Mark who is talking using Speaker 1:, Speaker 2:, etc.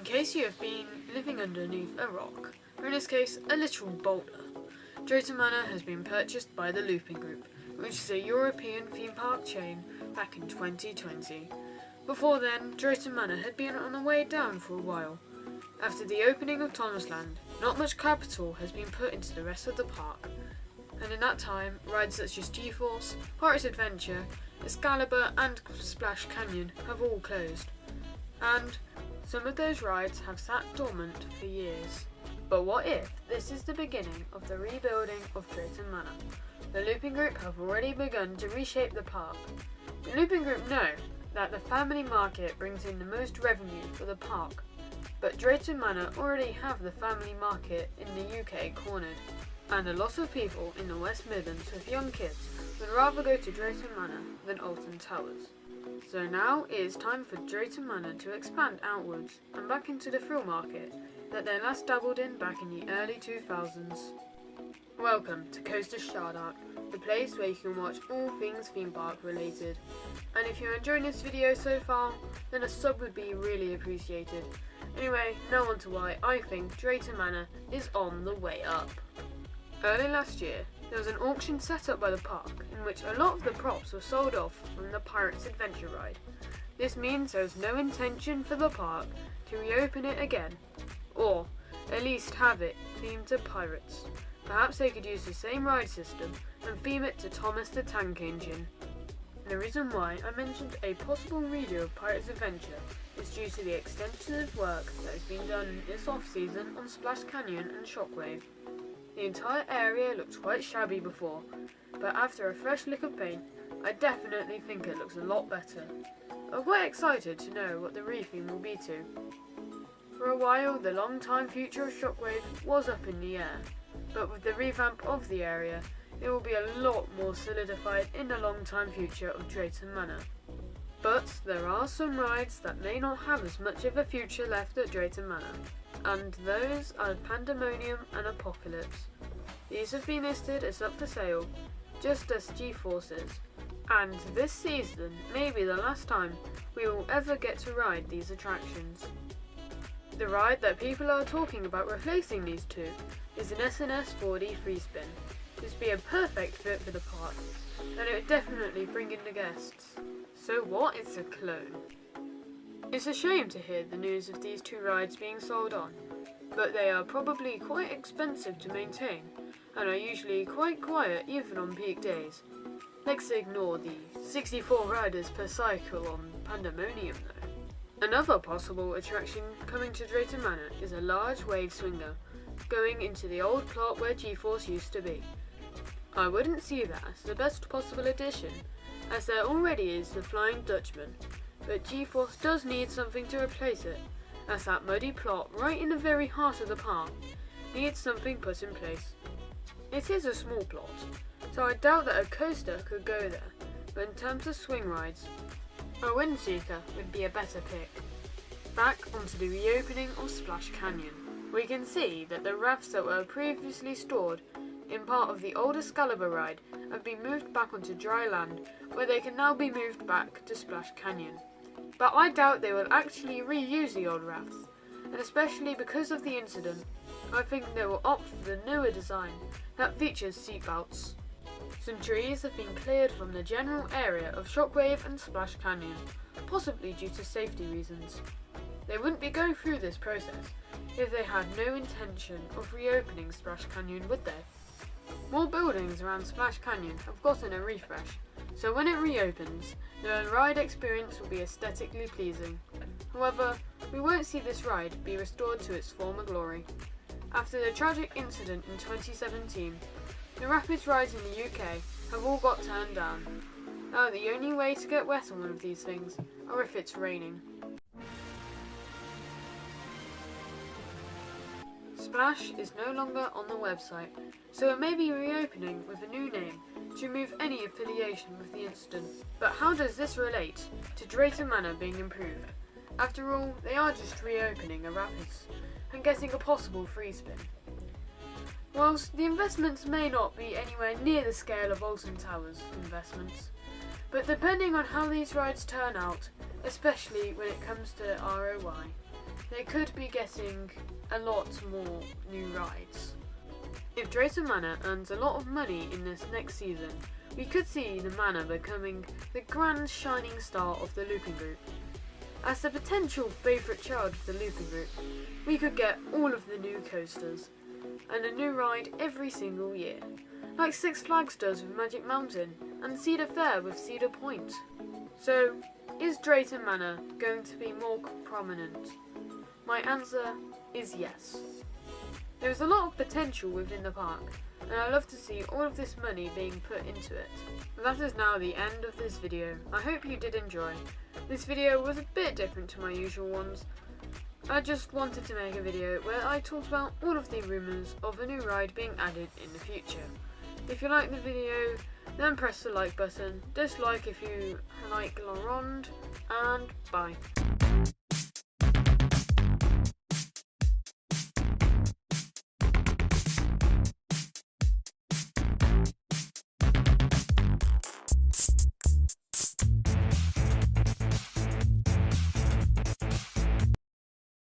Speaker 1: case you have been living underneath a rock, or in this case, a literal boulder, Drayton Manor has been purchased by the Looping Group, which is a European theme park chain, back in 2020. Before then, Drayton Manor had been on the way down for a while. After the opening of Thomasland, not much capital has been put into the rest of the park, and in that time, rides such as G-Force, Pirates Adventure, Excalibur and Splash Canyon have all closed, and some of those rides have sat dormant for years. But what if this is the beginning of the rebuilding of Drayton Manor? The Looping Group have already begun to reshape the park. The Looping Group know that the family market brings in the most revenue for the park, but Drayton Manor already have the family market in the UK cornered, and a lot of people in the West Midlands with young kids would rather go to Drayton Manor than Alton Towers. So now it is time for Drayton Manor to expand outwards and back into the thrill market that they last dabbled in back in the early 2000s. Welcome to Coaster Shardark, the place where you can watch all things theme park related. And if you're enjoying this video so far, then a sub would be really appreciated. Anyway, now on to why I think Drayton Manor is on the way up. Early last year, there was an auction set up by the park in which a lot of the props were sold off from the Pirates Adventure ride. This means there is no intention for the park to reopen it again, or at least have it themed to pirates. Perhaps they could use the same ride system and theme it to Thomas the Tank Engine. The reason why I mentioned a possible redo of Pirates Adventure is due to the extensive work that has been done this off-season on Splash Canyon and Shockwave. The entire area looked quite shabby before, but after a fresh lick of paint, I definitely think it looks a lot better. I'm quite excited to know what the retheme will be to. For a while, the long-time future of Shockwave was up in the air, but with the revamp of the area, it will be a lot more solidified in the long-time future of Drayton Manor. But there are some rides that may not have as much of a future left at Drayton Manor, and those are Pandemonium and Apocalypse. These have been listed as up for sale, just as G-Forces, and this season may be the last time we will ever get to ride these attractions. The ride that people are talking about replacing these two is an SNS 4D free spin. This would be a perfect fit for the park, and it would definitely bring in the guests. So what is a clone? It's a shame to hear the news of these two rides being sold on, but they are probably quite expensive to maintain, and are usually quite quiet even on peak days. Let's ignore the 64 riders per cycle on Pandemonium though. Another possible attraction coming to Drayton Manor is a large wave swinger, going into the old plot where G-Force used to be. I wouldn't see that as the best possible addition, as there already is the Flying Dutchman, but G-Force does need something to replace it, as that muddy plot right in the very heart of the park needs something put in place. It is a small plot, so I doubt that a coaster could go there, but in terms of swing rides, a Windseeker would be a better pick. Back onto the reopening of Splash Canyon. We can see that the rafts that were previously stored in part of the old Excalibur ride have been moved back onto dry land, where they can now be moved back to Splash Canyon. But I doubt they will actually reuse the old rafts, and especially because of the incident, I think they will opt for the newer design that features seatbelts. Some trees have been cleared from the general area of Shockwave and Splash Canyon, possibly due to safety reasons. They wouldn't be going through this process if they had no intention of reopening Splash Canyon, would they? More buildings around Splash Canyon have gotten a refresh, so when it reopens, the ride experience will be aesthetically pleasing. However, we won't see this ride be restored to its former glory. After the tragic incident in 2017, the Rapids rides in the UK have all got turned down. Now the only way to get wet on one of these things are if it's raining. Splash is no longer on the website, so it may be reopening with a new name to remove any affiliation with the incident. But how does this relate to Drayton Manor being improved? After all, they are just reopening a Rapids and getting a possible free spin. Whilst the investments may not be anywhere near the scale of Alton Towers investments, but depending on how these rides turn out, especially when it comes to ROI, they could be getting a lot more new rides. If Drayton Manor earns a lot of money in this next season, we could see the manor becoming the grand shining star of the Looping Group. As the potential favourite child of the Looping Group, we could get all of the new coasters and a new ride every single year, like Six Flags does with Magic Mountain and Cedar Fair with Cedar Point. So, is Drayton Manor going to be more prominent? My answer is yes. There is a lot of potential within the park, and I love to see all of this money being put into it. That is now the end of this video. I hope you did enjoy. This video was a bit different to my usual ones. I just wanted to make a video where I talked about all of the rumours of a new ride being added in the future. If you like the video, then press the like button, dislike if you like La Ronde, and bye.